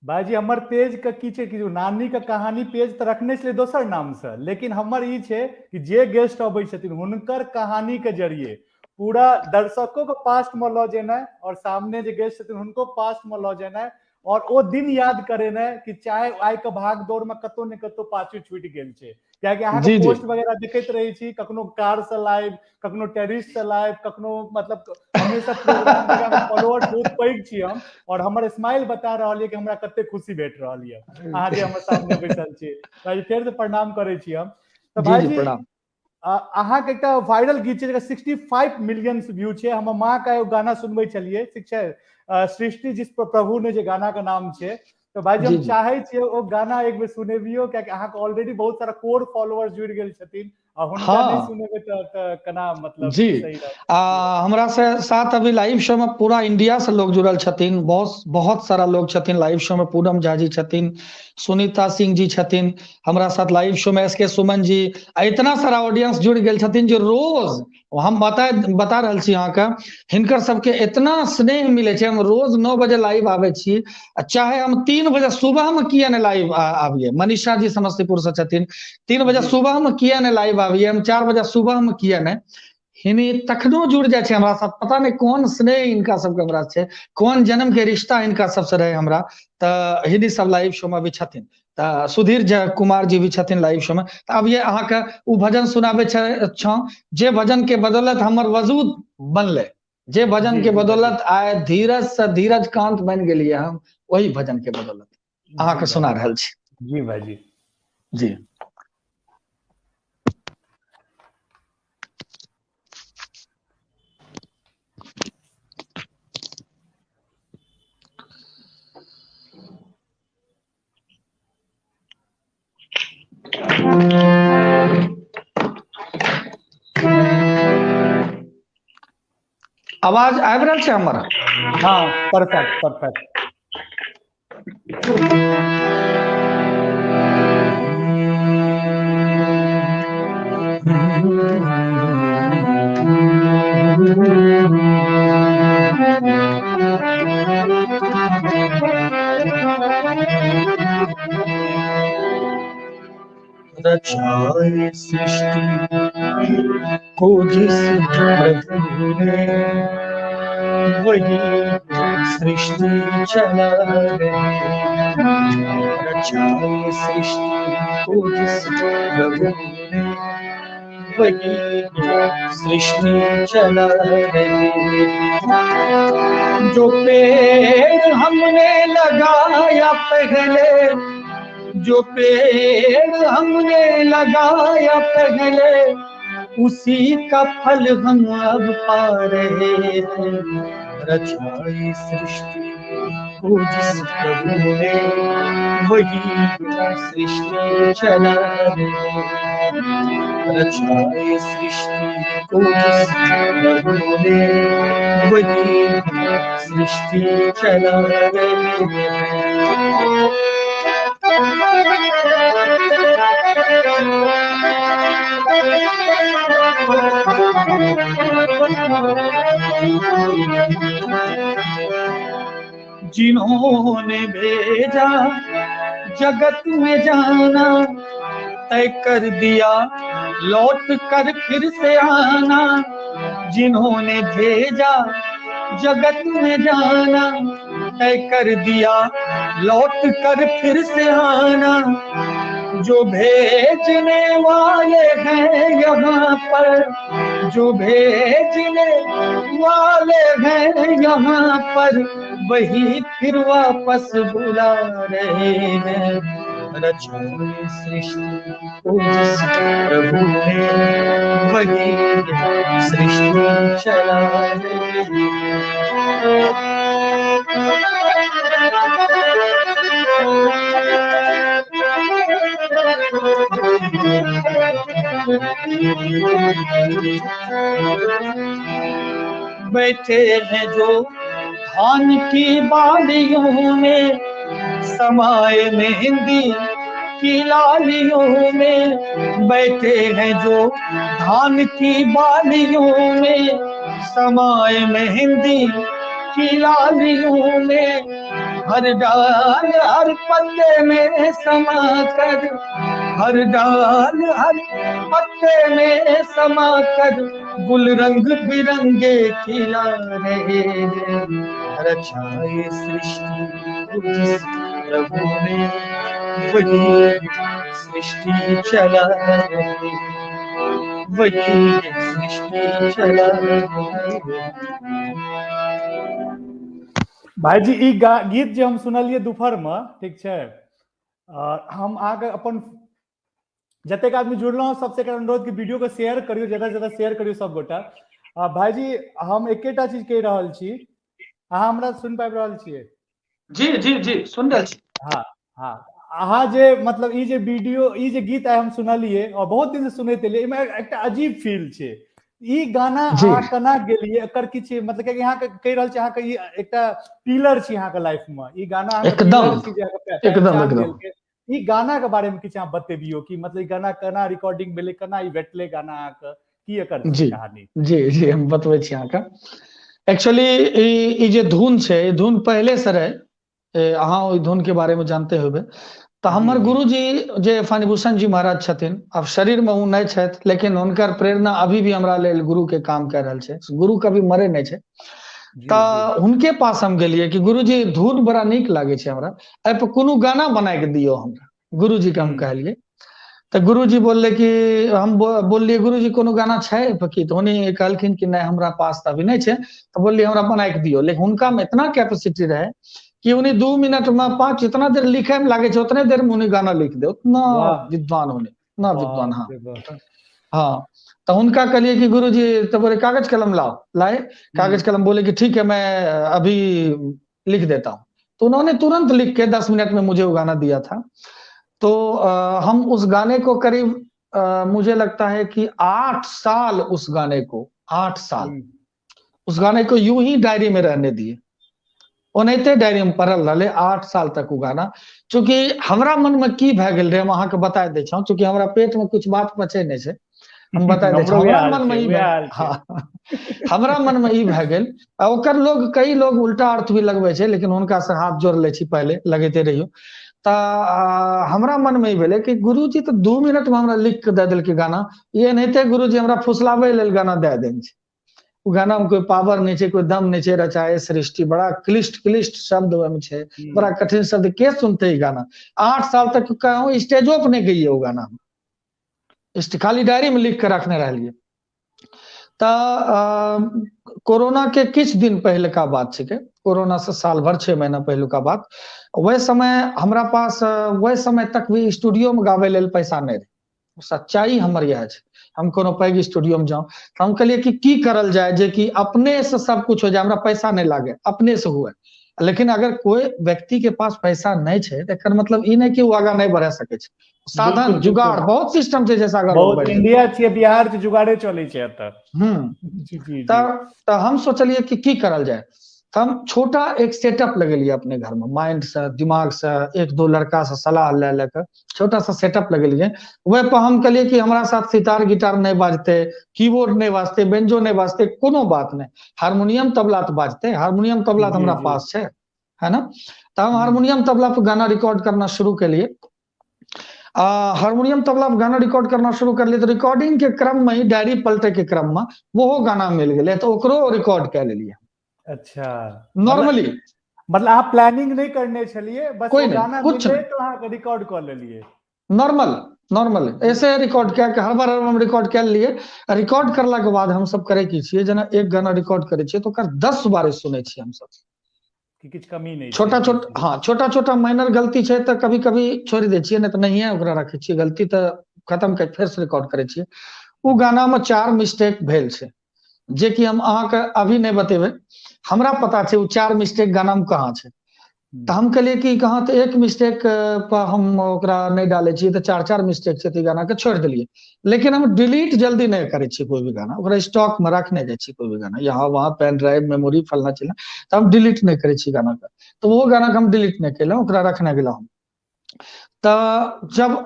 भाईजी हमर पेज के की छै कि नानी के कहानी पेज तऽ रखने छलै दोसर नाम से, लेकिन हमर ई छै कि जे गेस्ट अबै छथिन हुनकर कहानी के जरिए पूरा दर्शकों के पास्ट में लऽ जेनाइ, और सामने जे गेस्ट छथिन हुनको पास्ट में लऽ जेनाइ, और ओ दिन याद करेनाइ कि चाहे आइ के भाग दौड़ में कतौ ने कतौ पाछू छूटि गेल छै। कियाकि अहाँके जी जी पोस्ट वगैरह देखैत रहै छी, कखनो कार से लाइव, कखनो टेरिस से लाइव, कखनो मतलब हमेशा प्रोग्राम वगैरह में फॉलोअर्स बहुत पैघ छी हम, और हमर स्माइल बता रहल है कि हमरा कते खुशी भेट रहल है अहाँ जे हमर सामने बैसल छी। भाईजी फेर से प्रणाम करै छी हम। तऽ जी जी भाईजी प्रणाम। अहाँके एकटा वायरल गीत छै जकर 65 मिलियन व्यू छै, हमर माँ का एगो गाना सुनबै छलियै, ठीक छै, सृष्टि जिस प्रभु ने जे गाना का नाम छै। तो भाईजी हम जी जी चाहे छियै ओ गाना एक बेर सुनेबियो, कियाकि अहाँके ऑलरेडी बहुत सारा कोर फॉलोअर्स जुड़ि गेल छथिन, आ हुनका नहि हाँ सुनेबै तऽ केना मतलब जी। सही रहत। हमरा से साथ अभी लाइव शो में पूरा इंडिया से लोग जुड़ल छथिन, बहुत बहुत सारा लोग छथिन लाइव शो में। पूनम झा जी छथिन, सुनीता सिंह जी छथिन हमरा साथ लाइव शो में, एस के सुमन जी, इतना सारा ऑडियंस जुड़ गेल छथिन जो रोज हम बता रहल छी अहाँके, हिनकर सबके इतना स्नेह मिले छै। हम रोज 9 बजे लाइव आवे छी, चाहे हम 3 बजे सुबह में किया ने लाइव आविए, मनीषा जी समस्तीपुर से छथिन, 3 बजे जी सुबह में किया ने लाइव आविए, हम 4 बजे सुबह में किया ने, हिनी तखनो जुड़ जाए छै हमरा साथ। पता नहीं कोन स्नेह इनका सबके हमरा छै, कोन जन्म के रिश्ता इनका सबसे रहे हमरा। तऽ हिनी सब लाइव शो में भी छथिन। तऽ सुधीर कुमार जी भी छथिन लाइव शो में। तऽ अब ये अहाँके उ भजन सुनाबे छौ, जे भजन के बदौलत हमर वजूद बनले, जे भजन जी के जी भाईजी। बदौलत आय धीरज से धीरज कांत बन गेलिए हम, वही भजन के बदौलत जी अहाँके सुना भाईजी। रहल छी। जी भाईजी। जी। आवाज आबि रहल छै हमर? हाँ, परफेक्ट परफेक्ट। रचाए सृष्टि को जिस प्रभु ने, वही सृष्टि चला रहे। रचाए सृष्टि को जिस प्रभु ने, वही सृष्टि चला रहे। जो पेड़ हमने लगाया पहले, जो पेड़ हमने लगाया पहले, उसी का फल हम अब पा रहे हैं। रचाई सृष्टि को जिस प्रभु ने, वही सृष्टि चला रहे। रचाई सृष्टि को जिस प्रभु ने, वही सृष्टि चला रहे। जिन्होंने भेजा जगत में जाना, तय कर दिया लौट कर फिर से आना। जिन्होंने भेजा जगत में जाना, तय कर दिया लौट कर फिर से आना। जो भेजने वाले हैं यहाँ पर, जो भेजने वाले हैं यहाँ पर, वही फिर वापस बुला रहे हैं। रचाई सृष्टि को जिस प्रभु ने, वही सृष्टि चला रहे। बैठे हैं जो धान की बालियों में, समाए मेहंदी की लालियों में। बैठे हैं जो धान की बालियों में, समाए मेहंदी की लालियों में। हर डाल हर पत्ते में समा कर, हर डाल हर पत्ते में समा कर, गुल रंग बिरंगे खिला रहे हैं। रचाए सृष्टि को जिस प्रभु ने, वही सृष्टि चला रहे। वही सृष्टि चला रहे। भाईजी ई गीत जो हम सुनलिए दोपहर में, ठीक है, हम आगे अपन जतेक आदमी जुड़ल सबसे अनुरोध कि वीडियो को शेयर करियो, ज्यादा से ज्यादा शेयर करियो सब गोटा। भाईजी हम एकेटा चीज कह रहल छी, अहाँ हमरा सुन पाबि रहल छियै? जी जी जी सुन रहल छी। हाँ हाँ, अहाँ जे मतलब ई जे वीडियो ई जे गीत आइ हम सुनलिए और बहुत दिन से सुनैत एलिए, एहिमे एकटा अजीब फील छै। ई गाना अहाँ केना गेलिए, एकर किछ मतलब कि अहाँ के कहि रहल छी, अहाँ के ई एकटा पिलर छी अहाँ के लाइफ में, ई गाना अहाँ के पिलर छी जे अहाँ के पहचान देलकै। ई गाना के बारे में किछ अहाँ बतेबियो कि मतलब ई गाना केना रिकॉर्डिंग भेलै, केना ई भेटलै गाना अहाँ के, की एकर कहानी? जी जी हम बतबै छी अहाँ के। एक्चुअली ई जे धुन छै, ई धुन पहले से रहे, अहाँ ओइ धुन के बारे में जानते होबे। तो हमर गुरुजी जे फानीभूषण जी महाराज छथिन, अब शरीर में उ नहीं छथि, लेकिन उनकर प्रेरणा अभी भी हमरा लेल गुरु के काम कर रहल छै। गुरु कभी मरे नहीं छै। तो उनके पास हम गेलिए कि गुरुजी धुन बड़ा नीक लागे छै हमरा, एहि पर कोनो गाना बना के दियो हमरा। गुरुजी के हम कहलिए तो गुरुजी बोलले कि हम बोलिए गुरुजी कोनो गाना छै कि? तो उन्हें कहलखिन कि नहीं हमरा पास अभी नहीं छै। तो बोलिए हमरा बना के दियो। लेकिन उनका में इतना कैपेसिटी रहे कि उन्हें 2 मिनट में 5 जितना देर लिखे में लागे, उतने देर में उन्हें गाना लिख दे। उतना विद्वान उन्हें, उतना विद्वान। हाँ हाँ, तो उनका कहलिए कि गुरुजी, तो बोले कागज कलम लाओ। लाए कागज कलम, बोले कि ठीक है मैं अभी लिख देता हूँ। तो उन्होंने तुरंत लिख के 10 मिनट में मुझे वो गाना दिया था। तो हम उस गाने को करीब मुझे लगता है कि 8 साल, उस गाने को 8 साल उस गाने को यूं ही डायरी में रहने दिए, ओनाहिते डायरी में पढ़ल रहे 8 साल तक वो गाना। चूंकि हमरा मन में की भए गेल रहे, हम अहाँके बता दै छौ, चूंकि हमरा पेट में कुछ बात पचे नहीं छै, हम बता दै छौ, हमरो वएह हमरा हाल मन में छै, ई वएह हाल छै। हाँ हमरा मन में ई भए गेल। आ ओकर लोग, कई लोग उल्टा अर्थ भी लगबै छै, लेकिन हुनका से हाथ जोड़ लै छी, पहले लगेते रहियो। हमरा मन में ई भेलै कि गुरुजी तो 2 मिनट में हमरा लिख के दे देलकै गाना, ये एनाहिते गुरुजी हमरा फुसलाबै लेल गाना दे देने छै। वो गाना में कोई पावर नहीं छै, कोई दम नहीं छै, रचाए सृष्टि, बड़ा क्लिष्ट क्लिष्ट शब्द ओहिमे छै, बड़ा कठिन शब्द, के सुनते ई गाना। 8 साल तक कहूँ स्टेजो पर नहीं गई वो गाना, खाली डायरी में लिख के रखने रहलिए। कोरोना के किछ दिन पहले का बात छिके, कोरोना से साल भर 6 महीना पहलू का बात। वह समय हमरा पास वह समय तक भी स्टूडियो में गावे लेल पैसा नहीं रहे। सच्चाई हमर यह छै, हम कोनो पैघ स्टूडियो में जाऊं तो हम कहलिए कि की करल जाए जे कि अपने से सब कुछ हो जाए, हमरा पैसा नहीं लागे, अपने से हुए। लेकिन अगर कोई व्यक्ति के पास पैसा नहीं छै त एकर मतलब ई नहीं कि वो आगा नहीं बढ़ सके छै। साधन बिल्कुल, जुगाड़ बिल्कुल। बहुत सिस्टम छै, जैसा अगर लोग बहुत बढ़ जेतै। इंडिया छियै, बिहार के जुगाड़े चलै छै एतऽ। जी जी जी। त हम सोचलिए कि की करल जाए। हम छोटा एक सेटअप लगेलिए अपने घर में, माइंड से, दिमाग से, 1-2 लड़का से सलाह ले लेकर छोटा सा सेटअप लगेलिए। वह पर हम कहलिए कि हमरा साथ सितार गिटार नहीं बाजते, कीबोर्ड नहीं बाजते, बेंजो नहीं बाजते, कोनो बात नहीं, हारमोनियम तबला तो बाजते, हारमोनियम तबला तो जी हमरा जी। पास छै, है ना। तो हम हारमोनियम तबला पर गाना रिकॉर्ड करना शुरू के लिए, हारमोनियम तबला पर गाना रिकॉर्ड करना शुरू कर लिए। तो रिकॉर्डिंग के क्रम में ही, डायरी पलटे के क्रम में वो गाना मिल गए, तो ओकरो रिकॉर्ड कर लेलिए। अच्छा, नॉर्मली मतलब आप प्लानिंग नहीं करने छलिए, बस कोई वो नहीं, गाना कुछ मिले नहीं, तो अहाँ रिकॉर्ड कर लेलिए। नॉर्मल नॉर्मल ऐसे रिकॉर्ड क्या हर बार हम रिकॉर्ड कर लिए। रिकॉर्ड करला के बाद हम सब करे की छियै, जेना एक गाना रिकॉर्ड करे छियै तो ओकर 10 बार सुनै छियै हम सब, कि किछु कमी नहीं छै। छोटा जी छोटा, जी। हाँ छोटा छोटा माइनर गलती छै तो कभी कभी छोड़ दै छियै, नहीं तो नहीं है ओकरा रखे छियै, गलती तो खत्म कर फिर से रिकॉर्ड करे छियै। वो गाना में 4 मिस्टेक भेल छै, जे कि हम अहाँके अभी नहीं बतेबै, हमरा पता छै वो 4 मिस्टेक गाना में कहाँ छै। तो हम कहलिए कि कहाँ तो एक मिस्टेक पर हम ओकरा नहीं डाले छियै, तो 4-4 मिस्टेक छै, तो गाना के छोड़ दिलिए। लेकिन हम डिलीट जल्दी नहीं करे छियै कोई भी गाना, ओकरा स्टॉक में रखने जाए छियै कोई भी गाना, यहाँ वहाँ पेन ड्राइव मेमोरी फलना चिलना, तो हम डिलीट नहीं करे छियै गाना का। तो वो गाना के हम डिलीट नहीं केलहुँ, ओकरा रखने गेलहुँ हम। तो जब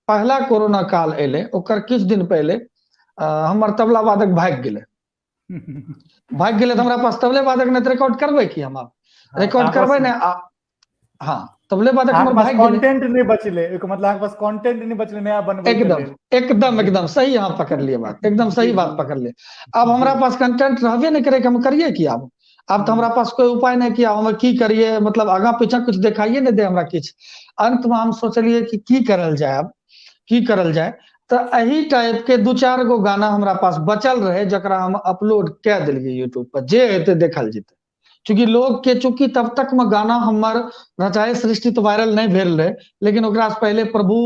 पहला कोरोना काल एले, ओकर किछ दिन पहले हमर तबला वादक भाग गेले। भाग गेले तो हमरा पास तबले वादक नहीं, तो रिकॉर्ड करबै की हम, अब हाँ, रिकॉर्ड करबै ने। हाँ, तबले वादक हमर अहाँके पास भाग गेले। कंटेंट नहीं बचले, एक मतलब अहाँके पास कंटेंट नहीं बचले नया बनबै के एकदम लेल। एकदम जी एकदम सही यहाँ पकड़ लिए बात, एकदम जी सही बात जी पकड़ लिए। अब जी। हमरा पास कंटेंट रहबे नहीं करे कि हम करिए की अब तो हमरा पास कोई उपाय नहीं किया, हम की करिए, मतलब आगा पीछा कुछ दिखाइए नहीं दे हमरा किछ। अंत में हम सोचलिए कि की करल जाए, अब की करल जाए। तो एही टाइप के 2-4 गो गाना हमरा पास बचल रहे, जकरा हम अपलोड कै देलिए यूट्यूब पर, जे हेते देखल जेते। चूंकि लोग के, चूंकि तब तक में गाना हमर रचाए सृष्टि तो वायरल नहीं भेल रहे, लेकिन ओकरा से पहले प्रभु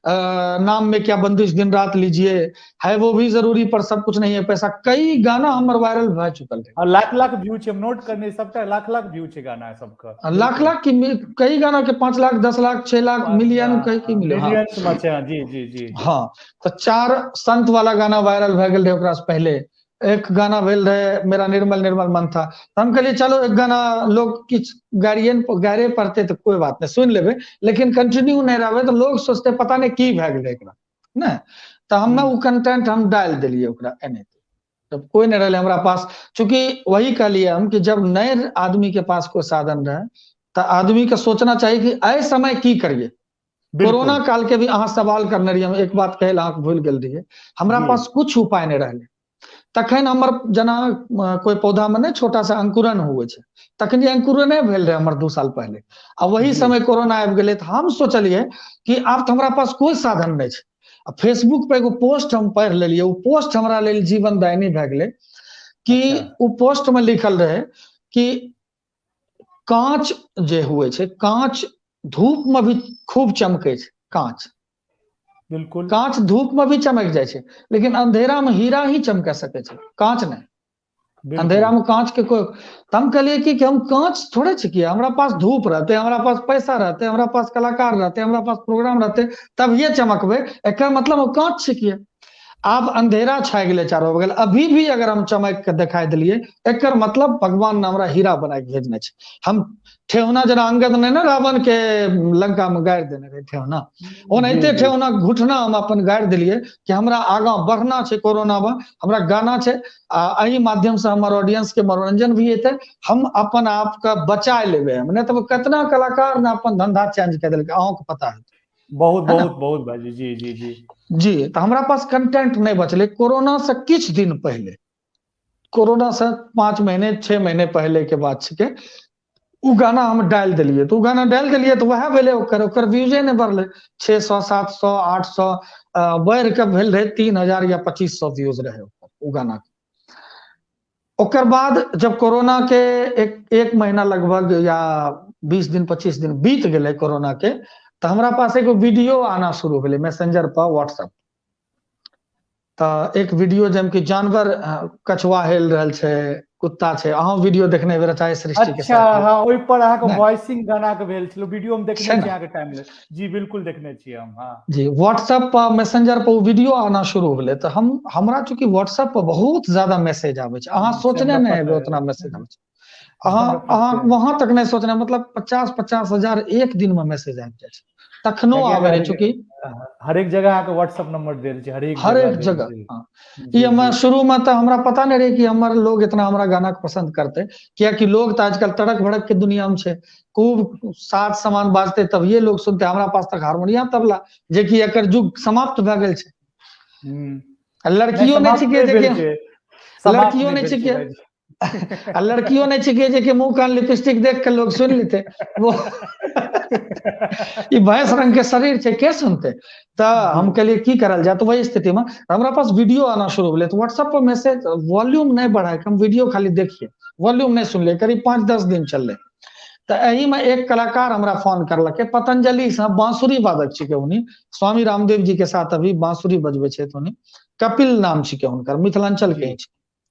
नाम में क्या बंदिश दिन रात लीजिए, है वो भी जरूरी पर सब कुछ नहीं है पैसा, कई गाना हमर वायरल भए चुकल है। और लाख लाख व्यू छै, हम नोट करने सबटा लाख लाख व्यू छै गाना सबका, लाख बिल्कुल। लाख की कई गाना के 5 लाख 10 लाख 6 लाख मिलियन कहीं की मिले। हाँ मिलियंस में छै, जी जी जी। हाँ, तो 4 संत वाला गाना वायरल भए गेल रहे, ओकरा से पहले एक गाना भेल रहे मेरा निर्मल निर्मल मन था। तो हम कहलिए चलो एक गाना लोग किछ गारे पड़ते तो कोई बात नहीं सुन लेबे, लेकिन कंटिन्यू नहीं रहे तो लोग सोचते पता नहीं की भए गेलै एकरा ने। तो हम ना वो कंटेंट हम डाल दिलिए ओकरा एने, जब कोई नहीं रहे हमरा पास। चूंकि वही कहलिए हम कि जब नए आदमी के पास कोई साधन रहे, तो आदमी के सोचना चाहिए कि अय समय की करिए। कोरोना बिल्कुल काल के भी अहाँ सवाल करने रहिए, हम एक बात कहल अहाँ भूल गेल रहिए, हमरा जी। पास कुछ उपाय नहीं रहले। तखन हमर जना कोई पौधा में नहीं छोटा सा अंकुरन हुए छै, तखनी अंकुरने भेल रहे हमर 2 साल पहले। आ वही जी समय कोरोना आबि गेले, तो हम सोचलिए कि आब तो हमरा पास कोई साधन नहीं छै। फेसबुक पे एगो पोस्ट हम पढ़ लेलिए, वो पोस्ट हमरा लेल जीवनदायिनी भए गेले। कि अच्छा। वो पोस्ट में लिखल रहे कि कांच जे हुए छै, कांच धूप में भी खूब चमके छै, कांच बिल्कुल कांच धूप में भी चमक जाए छै, लेकिन अंधेरा में हीरा ही चमक सके छै, कांच नहीं। अंधेरा बिल्कुल। में कांच के कोई, हम कहलिए कि हम कांच थोड़े छिकिए, हमरा पास धूप रहते, हमरा पास पैसा रहते, हमरा पास कलाकार रहते, हमरा पास प्रोग्राम रहते, तब ये चमकबे, एकर मतलब हम कांच छिकिए। आब अंधेरा छा गेलै चारो बगल, अभी भी अगर हम चमक के दिखाई दिलिए, एकर मतलब भगवान ने हमरा हीरा बना के भेजने छै। हम ठेहुना जेना अंगद ने ना रावण के लंका में गाड़ि देने रहे ठेहुना, जी ओनाहिते जी ठेहुना घुटना हम अपन गाड़ि दिलिए कि हमरा आगां बढ़ना छै कोरोना में, हमरा गाना छै आ एहि माध्यम से हमर ऑडियंस के मनोरंजन भी हेतै, हम अपन आप के बचा लेबै। हम नहीं तो कितना कलाकार ने अपन धंधा चेंज कर देलकै, अहों के पता बहुत है ना। बहुत बहुत बाजी जी जी जी जी तो हमरा पास कंटेंट नहीं बचले। कोरोना से किछ दिन पहले, कोरोना से 5 महीने 6 महीने पहले के बात छिके, उ गाना हम डाल दिलिए, तो उ गाना डाल दिलिए तो वह भेले, ओकर व्यूजे नहीं बढ़ले। 600 700 800 बढ़ के भेल रहे 3000 या 2500 व्यूज रहे उ गाना के। ओकर बाद जब कोरोना के एक महीना लगभग या 20 दिन 25 दिन बीत गेले कोरोना के, तो हमरा पास एगो वीडियो आना शुरू भेले मैसेंजर पर, व्हाट्सएप। तो एक वीडियो जम कि जानवर कछुआ हेल रहल छै, कुत्ता छै, अहाँ वीडियो देखने हेबै रचाए सृष्टि के अच्छा साथ हाँ, ओहि पर अहाँके ने, वॉइसिंग गाना के भेल छलो, वीडियो हम देखने छै छी ने। अहाँके टाइम ले। जी बिल्कुल देखने छी हम। हाँ जी व्हाट्सएप पर मैसेंजर पर वीडियो आना शुरू भेले, तो हमरा चूंकि व्हाट्सएप पर बहुत ज्यादा मैसेज आवे छै, अहाँ से सोचने हमरा नहीं पता हेबै है। उतना मैसेज आवे छै। हमरा अहाँ पते है। वहां तक नहीं सोचना, मतलब 50-50 हजार एक दिन में मैसेज आबि जाए छै, तखनो कियाकि आवे रहे, अहाँके चूंकि हरेक जगह अहाँके व्हाट्सएप नंबर देल छै, हरेक हर जगह एक देल जगह। छै। हाँ, ये जी हमरा जी शुरू में तो हमरा पता नहीं रहे कि हमर लोग इतना हमरा गाना के पसंद करते, कियाकि लोग तो आजकल तड़क भड़क के दुनिया में छै, खूब साज सामान बाजते तभिए लोग सुनते। हमरा पास तक हारमोनियम तबला, जे कि एकर युग समाप्त भए गेल छै। नहीं लड़कियों नहीं समाप्त छिके नहीं जे कि, भेल छै, समाप्त लड़कियों नहीं नहीं भेल छै छिके भाईजी। आ लड़कियों नहीं छिके जे कि मुंह कान लिपस्टिक देख के लोग सुन लेते वो ई भैंस रंग के शरीर छै, के सुनते। तो जी हम कहलिए की करल जाए, तो वही स्थिति में हमरा पास वीडियो आना शुरू भेले, तो व्हाट्सएप पर मैसेज, वॉल्यूम नहीं बढ़ाए, हम वीडियो खाली देखिए, वॉल्यूम नहीं सुनलिए, करीब 5-10 दिन चलले। तो एही में एक कलाकार हमरा फोन करलके, पतंजलि से बांसुरी वादक छिके उनी, स्वामी रामदेव जी के साथ अभी बांसुरी बजबे छै उनी, कपिल नाम छिके हुनकर, मिथिलांचल जी के छी,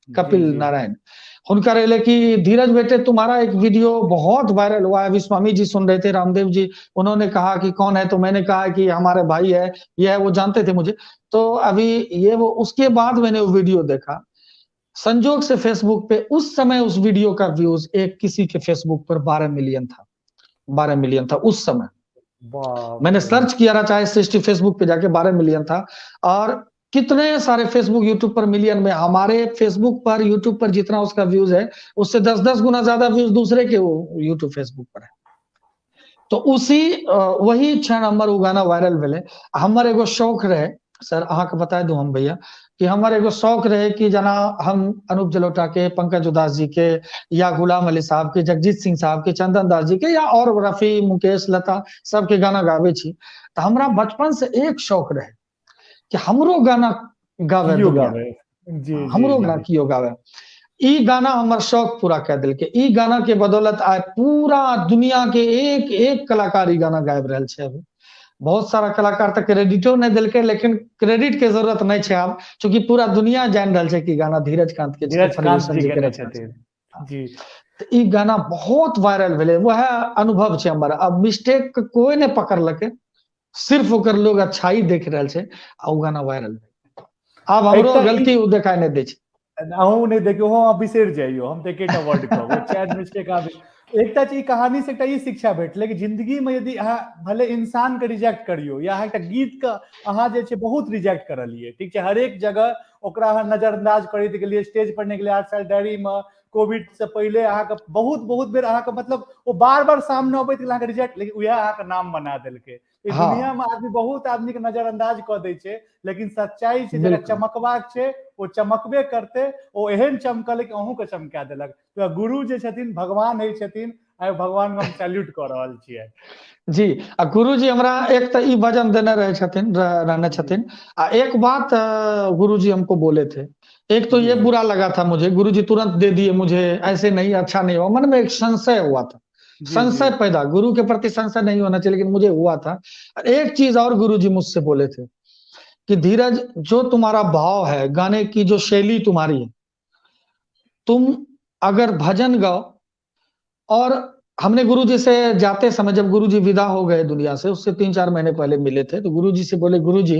जी कपिल जी नारायण। हुनकर एले कि धीरज बेटे तुम्हारा एक वीडियो बहुत वायरल हुआ है, अभी स्वामी जी सुन रहे थे, रामदेव जी, उन्होंने कहा कि कौन है, तो मैंने कहा कि हमारे भाई है, ये है, वो जानते थे मुझे। तो अभी ये वो, उसके बाद मैंने वो वीडियो देखा, संजोग से फेसबुक पे उस समय उस वीडियो का व्यूज एक किसी के फेसबुक पर 12 मिलियन था, 12 मिलियन था उस समय। बाप मैंने रे बाप। सर्च किया रहा चाहे सृष्टि फेसबुक पे जाके 12 मिलियन था। और कितने सारे फेसबुक यूट्यूब पर मिलियन में, हमारे फेसबुक पर यूट्यूब पर जितना उसका व्यूज है, उससे 10-10 गुना ज्यादा व्यूज दूसरे के वो यूट्यूब फेसबुक पर है। तो उसी वही क्षण हमर उ गाना वायरल भेले। हमर एगो शौक रहे, सर अहाँ के बता दूं हम भैया, कि हमर एगो शौक रहे कि जना हम अनूप जलोटा के, पंकज उदास जी के, या गुलाम अली साहब के, जगजीत सिंह साहब के, चंदन दास जी के, या और रफी मुकेश लता सबके गाना गावे छी। तो हमरा बचपन से एक शौक रहे कि हमरो गाना गावे कियो दुनिया, गावे। जी जी हमरो जी गाना कियो गावे। ई गाना हमर शौक पूरा कर दिलके। ई गाना के बदौलत आज पूरा दुनिया के एक एक कलाकार ई गाना गाबि रहल छै अभी। बहुत सारा कलाकार तक क्रेडिटो नहीं दिलके, लेकिन क्रेडिट के जरूरत नहीं छै आब, चूंकि पूरा दुनिया जान रहल छै कि गाना धीरज कांत के छै, धीरज फनी कांत जी जी के गने रचना छै। छथिन। जी तो ई गाना बहुत वायरल भेले, वह अनुभव छै हमर। अब मिस्टेक कोई नहीं पकड़लके, सिर्फ ओकर लोग अच्छाई देख रहल छै, आ उ गाना वायरल भेल। आब हमरो एकटा ई गलती उ देखाई नहीं दै छै। अहूँ नहीं देखियो, अहाँ बिसरि जाइयो, हम तो एकेटा वर्ड कहब, चैट मिस्टेक आबे। एकटा चीज कहानी से एकटा ई शिक्षा भेटले कि जिंदगी में यदि अहाँ भले इंसान के रिजेक्ट करियो, या अहाँ एकटा गीत के अहाँ जे छै बहुत रिजेक्ट करलिए, ठीक छै, हरेक जगह ओकरा अहाँ नजरअंदाज करैत गेलिए, स्टेज पर नहीं गेलिए, 8 साल डायरी में, कोविड से पहले अहाँके बहुत बहुत बेर अहाँके मतलब वो बार बार सामने अबैत गेल, अहाँके रिजेक्ट, लेकिन वएह अहाँके नाम बना देलकै। ई दुनिया हाँ में आदमी बहुत आदमी के नजरअंदाज कऽ दै छै, लेकिन सच्चाई छै जकरा बिल्कुल। चमकबाक छै ओ चमकबे करते। ओ एहन चमकल कि अहूँ के चमका देलक। तो गुरु जे छथिन भगवान होइ छथिन, आइ भगवान के हम सैल्यूट कऽ रहल छियै। जी आ गुरुजी हमरा एक तो ई भजन देने रहे छथिन, रहने जी छथिन। एक बात गुरुजी हमको बोले थे, एक तो जी ये जी बुरा लगा था मुझे, गुरुजी तुरंत दे दिए मुझे, ऐसे नहीं, अच्छा नहीं हुआ, मन में एक संशय हुआ था, जी जी संशय पैदा, गुरु के प्रति संशय नहीं होना चाहिए, लेकिन मुझे हुआ था। एक चीज और गुरुजी मुझसे बोले थे कि धीरज, जो तुम्हारा भाव है, गाने की जो शैली तुम्हारी है, तुम अगर भजन गाओ, और हमने गुरुजी से जाते समय, जब गुरुजी विदा हो गए दुनिया से, उससे 3-4 महीने पहले मिले थे, तो गुरुजी से बोले, गुरुजी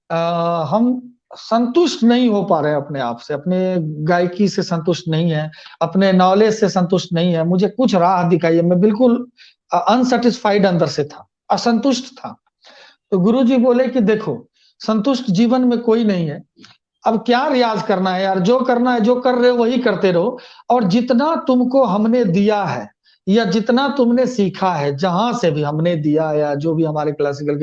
हम संतुष्ट नहीं हो पा रहे हैं अपने आप से, अपने गायकी से संतुष्ट नहीं है, अपने नॉलेज से संतुष्ट नहीं है, मुझे कुछ राह दिखाइए। मैं बिल्कुल अनसैटिस्फाइड अंदर से था, असंतुष्ट था। तो गुरुजी बोले कि देखो, संतुष्ट जीवन में कोई नहीं है। अब क्या रियाज़ करना है यार, जो करना है, जो कर रहे हो वही करते रहो, और जितना तुमको हमने दिया है या जितना तुमने सीखा है, जहाँ से भी हमने दिया या जो भी हमारे क्लासिकल